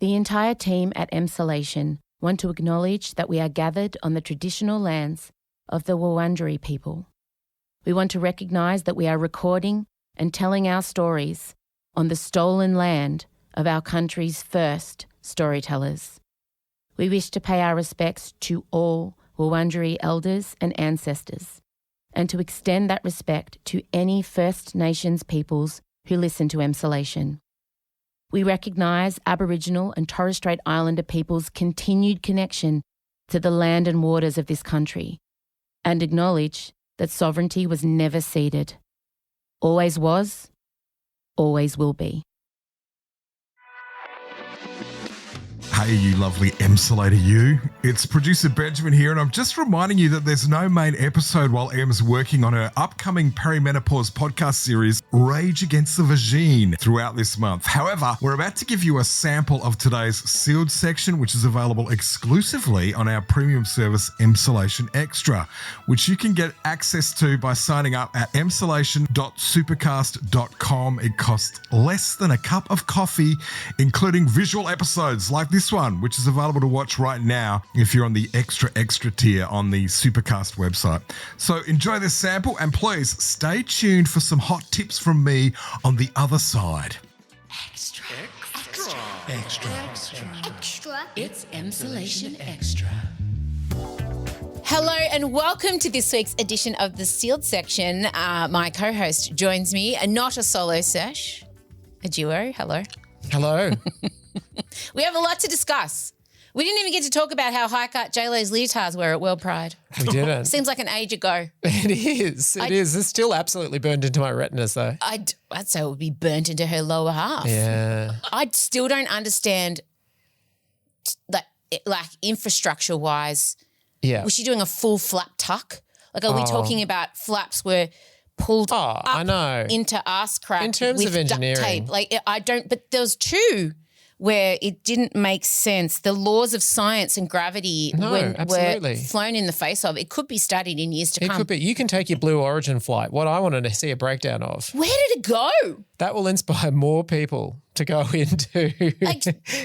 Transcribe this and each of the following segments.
The entire team at Emsolation want to acknowledge that we are gathered on the traditional lands of the Wurundjeri people. We want to recognise that we are recording and telling our stories on the stolen land of our country's first storytellers. We wish to pay our respects to all Wurundjeri elders and ancestors, and to extend that respect to any First Nations peoples who listen to Emsolation. We recognise Aboriginal and Torres Strait Islander peoples' continued connection to the land and waters of this country, and acknowledge that sovereignty was never ceded. Always was, always will be. Hey, you lovely Emsolator you. It's producer Benjamin here, and I'm just reminding you that there's no main episode while Em's working on her upcoming perimenopause podcast series, Rage Against the Vagine, throughout this month. However, we're about to give you a sample of today's sealed section, which is available exclusively on our premium service, Emsolation Extra, which you can get access to by signing up at emsolation.supercast.com. It costs less than a cup of coffee, including visual episodes like this one, which is available to watch right now if you're on the extra tier on the Supercast website. So enjoy this sample, and please stay tuned for some hot tips from me on the other side. Extra. It's Emsolation Extra. Hello and welcome to this week's edition of the Sealed Section. My co-host joins me, not a solo sesh, a duo. Hello. Hello. We have a lot to discuss. We didn't even get to talk about how high-cut J-Lo's leotards were at World Pride. We didn't. Seems like an age ago. It is. It is. It's still absolutely burned into my retinas, though. I'd say it would be burnt into her lower half. Yeah. I still don't understand, like infrastructure-wise. Yeah. Was she doing a full flap tuck? Like, are we talking about flaps were pulled up I know. into ass crack In terms with of engineering. duct tape? Like, I don't. But there was two where it didn't make sense. The laws of science and gravity were flown in the face of. It could be studied in years to come. It could be. You can take your Blue Origin flight. What I wanted to see a breakdown of. Where did it go? That will inspire more people to go into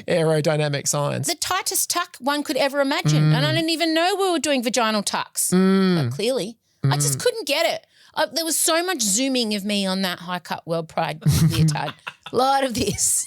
aerodynamic science. The tightest tuck one could ever imagine. And I didn't even know we were doing vaginal tucks. But clearly. I just couldn't get it. There was so much zooming of me on that high-cut World Pride leotard. A lot of this.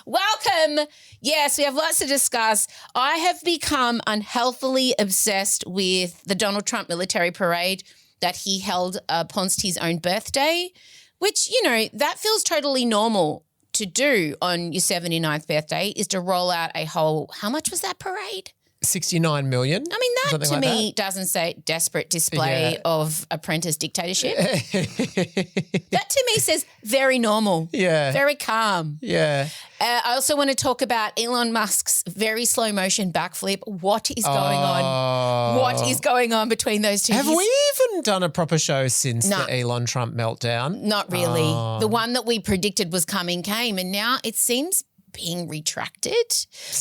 Welcome. Yes, we have lots to discuss. I have become unhealthily obsessed with the Donald Trump military parade that he held upon his own birthday, which, you know, that feels totally normal to do on your 79th birthday, is to roll out a whole, how much was that parade? 69 million. I mean, that to me doesn't say desperate display of apprentice dictatorship. That to me says very normal. Yeah. Very calm. Yeah. I also want to talk about Elon Musk's very slow motion backflip. What is going on? What is going on between those two? Have we even done a proper show since the Elon Trump meltdown? Not really. The one that we predicted was coming came, and now it seems being retracted.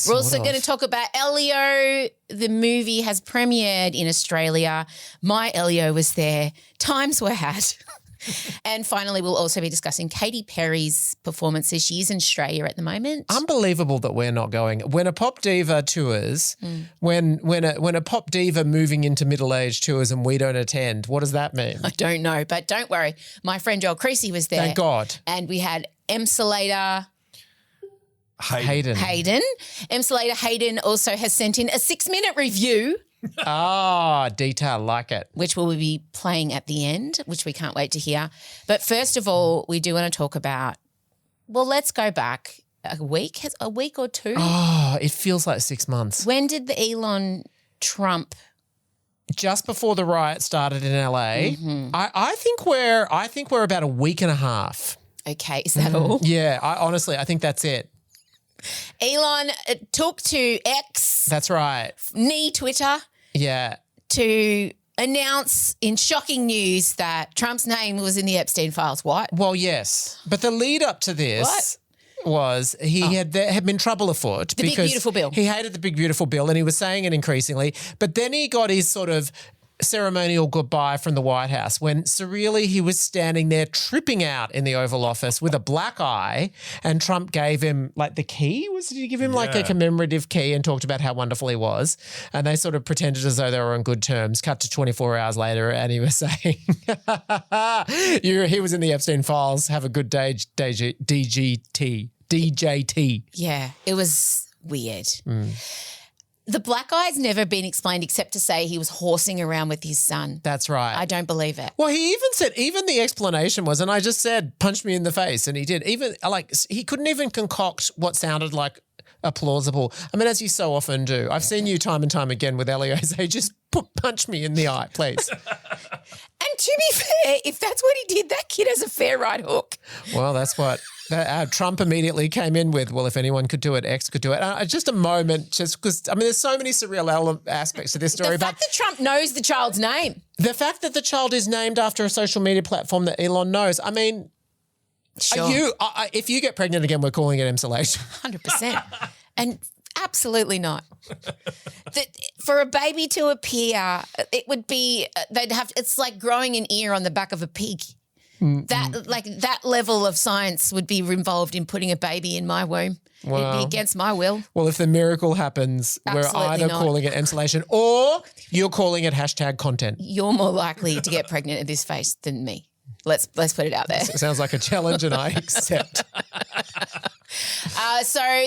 We're also going to talk about Elio. The movie has premiered in Australia. My Elio was there. Times were had. And finally, we'll also be discussing Katy Perry's performances. She is in Australia at the moment. Unbelievable that we're not going. When a pop diva tours, when a pop diva moving into middle age tours and we don't attend, what does that mean? I don't know, but don't worry. My friend Joel Creasy was there. Thank God. And we had Emsolator Hayden. Emsolator Hayden also has sent in a 6-minute review. Detail, like it. Which we'll be playing at the end, which we can't wait to hear. But first of all, we do want to talk about, well, let's go back a week or two. Oh, it feels like 6 months. When did the Elon Trump? Just before the riot started in LA. Mm-hmm. I think we're about a week and a half. Okay, is that all? Yeah, honestly, I think that's it. Elon took to X. That's right. Twitter. Yeah. To announce in shocking news that Trump's name was in the Epstein files. What? Well, yes. But the lead up to this was there had been trouble afoot. The Big Beautiful Bill. He hated the Big Beautiful Bill, and he was saying it increasingly. But then he got his sort of ceremonial goodbye from the White House when surreally he was standing there tripping out in the Oval Office with a black eye, and Trump gave him like the key. Did he give him like a commemorative key and talked about how wonderful he was? And they sort of pretended as though they were on good terms. Cut to 24 hours later and he was saying, he was in the Epstein files. Have a good day, DJT. Yeah, it was weird. The black eye's never been explained except to say he was horsing around with his son. That's right. I don't believe it. Well, he even said, the explanation was, and I just said, punch me in the face. And he did. Even like he couldn't even concoct what sounded like a plausible. I mean, as you so often do. I've seen you time and time again with Elio say, just punch me in the eye, please. And to be fair, if that's what he did, that kid has a fair right hook. Well, that's what Trump immediately came in with. Well, if anyone could do it, X could do it. Just a moment, just because, I mean, there's so many surreal aspects to this story. The fact that Trump knows the child's name. The fact that the child is named after a social media platform that Elon knows. I mean, sure. If you get pregnant again, we're calling it Emsolation. 100%. And absolutely not. For a baby to appear, it would be, it's like growing an ear on the back of a pig. That level of science would be involved in putting a baby in my womb. Wow. It'd be against my will. Well, if the miracle happens, absolutely we're either calling it Emsolation or you're calling it #content. You're more likely to get pregnant at this phase than me. Let's put it out there. It sounds like a challenge and I accept. So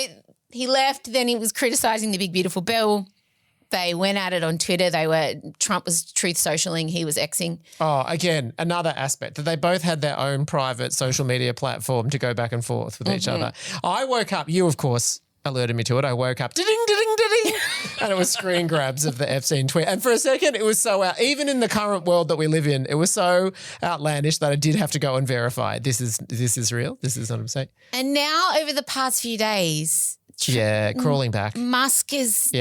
he left, then he was criticising the big beautiful bill. They went at it on Twitter. Trump was truth socialing, he was Xing. Oh, again, another aspect that they both had their own private social media platform to go back and forth with each other. I woke up, you of course alerted me to it. I woke up, ding, and it was screen grabs of the Epstein tweet. And for a second, it was so even in the current world that we live in, it was so outlandish that I did have to go and verify. This is real. This is not a mistake. And now over the past few days, crawling back. Musk is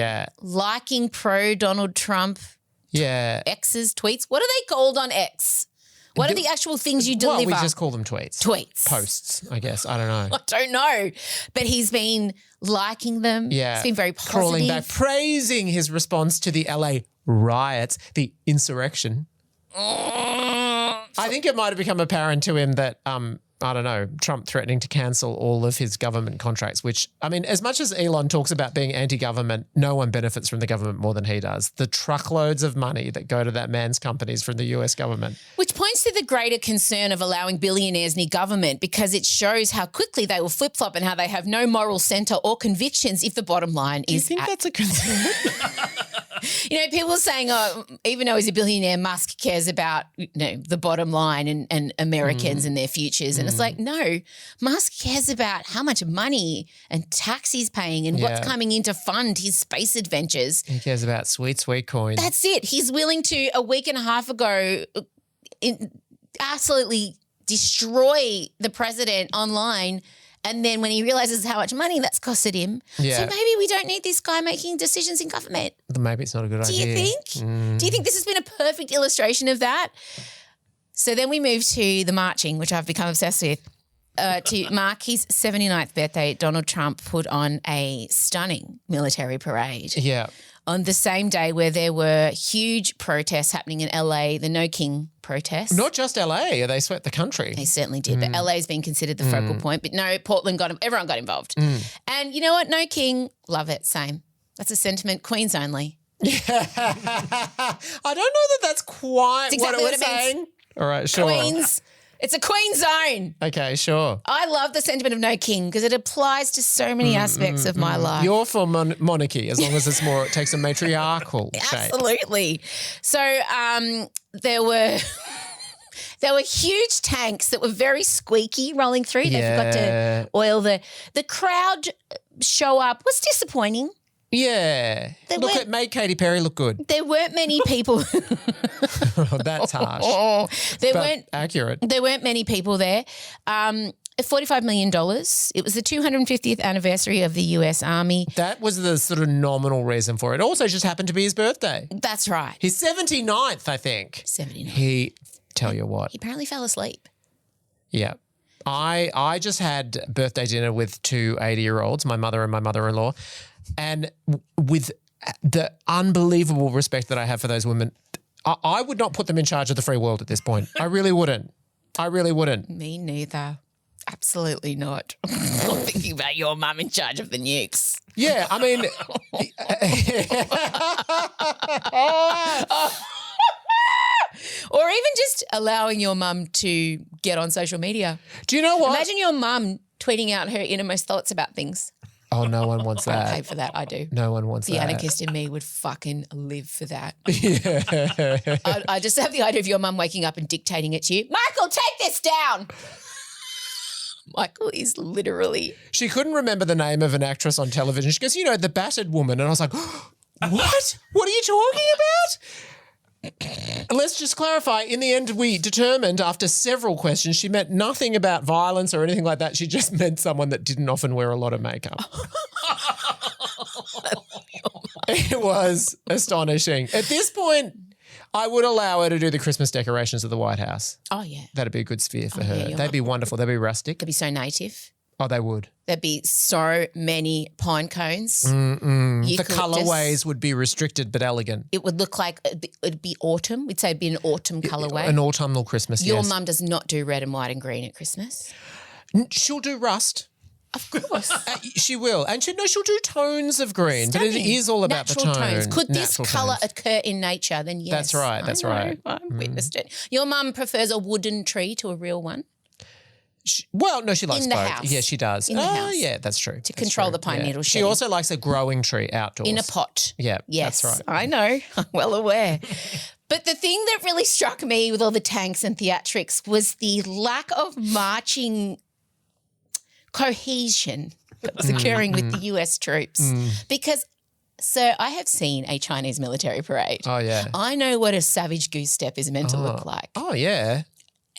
liking pro-Donald Trump X's tweets. What are they called on X? What are the actual things you deliver? Well, we just call them tweets. Posts, I guess. I don't know. I don't know. But he's been liking them. Yeah. It's been very positive. Crawling back, praising his response to the LA riots, the insurrection. I think it might have become apparent to him that I don't know, Trump threatening to cancel all of his government contracts, which, I mean, as much as Elon talks about being anti-government, no one benefits from the government more than he does. The truckloads of money that go to that man's companies from the US government. Which points to the greater concern of allowing billionaires near government, because it shows how quickly they will flip-flop and how they have no moral centre or convictions if the bottom line is... Do you think that's a concern? You know, people are saying, even though he's a billionaire, Musk cares about, the bottom line and Americans and their futures. And it's like, no, Musk cares about how much money and tax he's paying and what's coming in to fund his space adventures. He cares about sweet, sweet coins. That's it. He's willing to, a week and a half ago, absolutely destroy the president online. And then when he realises how much money that's costed him, so maybe we don't need this guy making decisions in government. Maybe it's not a good idea. Do you think? Do you think this has been a perfect illustration of that? So then we move to the marching, which I've become obsessed with. To mark his 79th birthday, Donald Trump put on a stunning military parade. Yeah. On the same day where there were huge protests happening in LA, the No King protests. Not just LA, they swept the country. They certainly did, but LA's been considered the focal point. But no, Portland everyone got involved. And you know what? No King, love it, same. That's a sentiment, Queens only. Yeah. I don't know that that's quite exactly what it was saying. All right, sure. Queens. It's a Queen zone. Okay, sure. I love the sentiment of No King because it applies to so many aspects of my life. You're for monarchy as long as it's more, it takes a matriarchal shape. Absolutely. So there were huge tanks that were very squeaky rolling through. They forgot to oil the crowd show up. Was disappointing. Yeah. It made Katy Perry look good. There weren't many people. That's harsh. But accurate. There weren't many people there. $45 million. It was the 250th anniversary of the US Army. That was the sort of nominal reason for it. It also just happened to be his birthday. That's right. His 79th, I think. 79. Tell you what. He apparently fell asleep. Yeah. I just had birthday dinner with two 80-year-olds, my mother and my mother-in-law. And with the unbelievable respect that I have for those women, I would not put them in charge of the free world at this point. I really wouldn't. Me neither. Absolutely not. I'm not thinking about your mum in charge of the nukes. Yeah, I mean... Or even just allowing your mum to get on social media. Do you know what? Imagine your mum tweeting out her innermost thoughts about things. Oh, no one wants I'd pay that. for that. I do. No one wants The that. anarchist in me would fucking live for that. Yeah. I just have the idea of your mum waking up and dictating it to you. Michael, take this down. Michael is literally... She couldn't remember the name of an actress on television. She goes, the battered woman. And I was like, what? What are you talking about? Let's just clarify. In the end, we determined after several questions, she meant nothing about violence or anything like that. She just meant someone that didn't often wear a lot of makeup. It was astonishing. At this point, I would allow her to do the Christmas decorations of the White House. Oh, yeah. That'd be a good sphere for her. yeah, They'd be wonderful. They'd be rustic. They'd be so native. Oh, they would. There'd be so many pine cones. The colourways would be restricted but elegant. It would look like it'd be autumn. We'd say it'd be an autumn colourway. An autumnal Christmas, Your yes. mum does not do red and white and green at Christmas. She'll do rust. Of course. She will. And she'll do tones of green, but it is all about Natural the tone. tones. Could this Natural colour tones. occur in nature? Then yes. That's right. That's right. I've witnessed it. Your mum prefers a wooden tree to a real one No, she likes In the both. house. Yeah, she does. In the house. Yeah, that's true. to control the pine needle She shedding. also likes a growing tree outdoors. In a pot. Yeah, Yes, that's right. I know. I'm well aware. But the thing that really struck me with all the tanks and theatrics was the lack of marching cohesion that was occurring with the US troops. Because, sir, I have seen a Chinese military parade. Oh, yeah. I know what a savage goose step is meant to look like. Oh, yeah.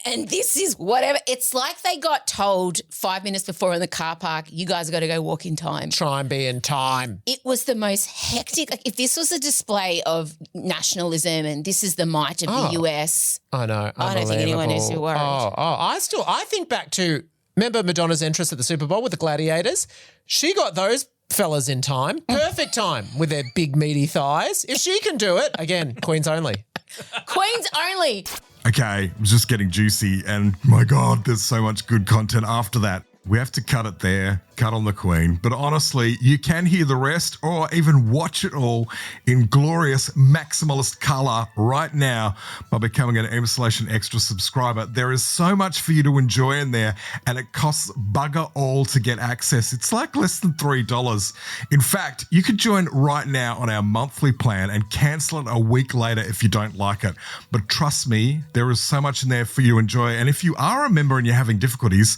And this is whatever. It's like they got told 5 minutes before in the car park, you guys got to go walk in time. Try and be in time. It was the most hectic. Like if this was a display of nationalism and this is the might of the US, I know. I don't think anyone needs to be worried. I think back to, remember Madonna's entrance at the Super Bowl with the gladiators? She got those fellas in time. Perfect time with their big meaty thighs. If she can do it, again, Queens only. Queens only. Okay, it was just getting juicy, and my God, there's so much good content after that. We have to cut it there, cut on the Queen. But honestly, you can hear the rest or even watch it all in glorious maximalist colour right now by becoming an Emsolation Extra subscriber. There is so much for you to enjoy in there, and it costs bugger all to get access. It's like less than $3. In fact, you could join right now on our monthly plan and cancel it a week later if you don't like it. But trust me, there is so much in there for you to enjoy. And if you are a member and you're having difficulties,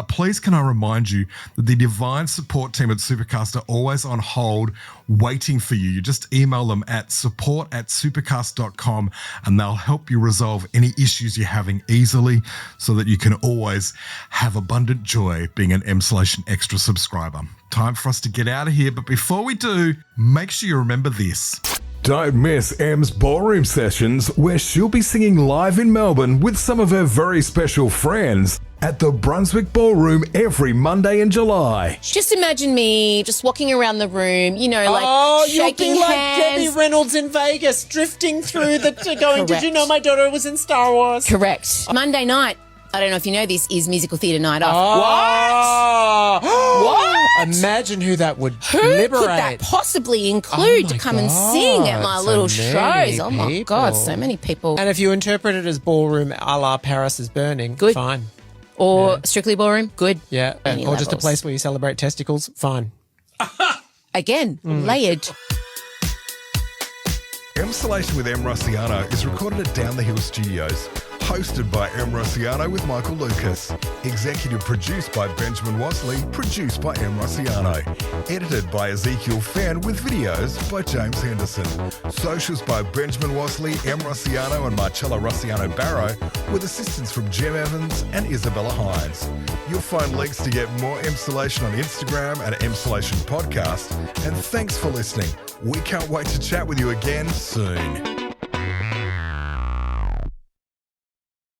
please can I remind you that the divine support team at Supercast are always on hold waiting for you. You just email them at support@supercast.com and they'll help you resolve any issues you're having easily so that you can always have abundant joy being an Emsolation Extra subscriber. Time for us to get out of here, but before we do, make sure you remember this. Don't miss Em's ballroom sessions where she'll be singing live in Melbourne with some of her very special friends at the Brunswick Ballroom every Monday in July. Just imagine me just walking around the room, shaking you'll be like hands. Debbie Reynolds in Vegas, drifting through the going, did you know my daughter was in Star Wars? Correct. Monday night, I don't know if you know this, is musical theatre night off. Oh. What? Imagine who that would Who liberate. could that possibly include Oh to my come and sing at my God, little so many shows? Oh my people. God, so many people. And if you interpret it as ballroom a la Paris is Burning, Good. fine. Or Strictly Ballroom, good. Yeah. Any Or just a levels. place where you celebrate testicles, fine. Again, layered. Emsolation with Em Rossiano is recorded at Down the Hill Studios. Hosted by Em Rossiano with Michael Lucas. Executive produced by Benjamin Wasley. Produced by Em Rossiano. Edited by Ezekiel Fenn with videos by James Henderson. Socials by Benjamin Wasley, Em Rossiano and Marcella Rossiano Barrow with assistance from Jim Evans and Isabella Hines. You'll find links to get more Emsolation on Instagram at Emsolation Podcast. And thanks for listening. We can't wait to chat with you again soon.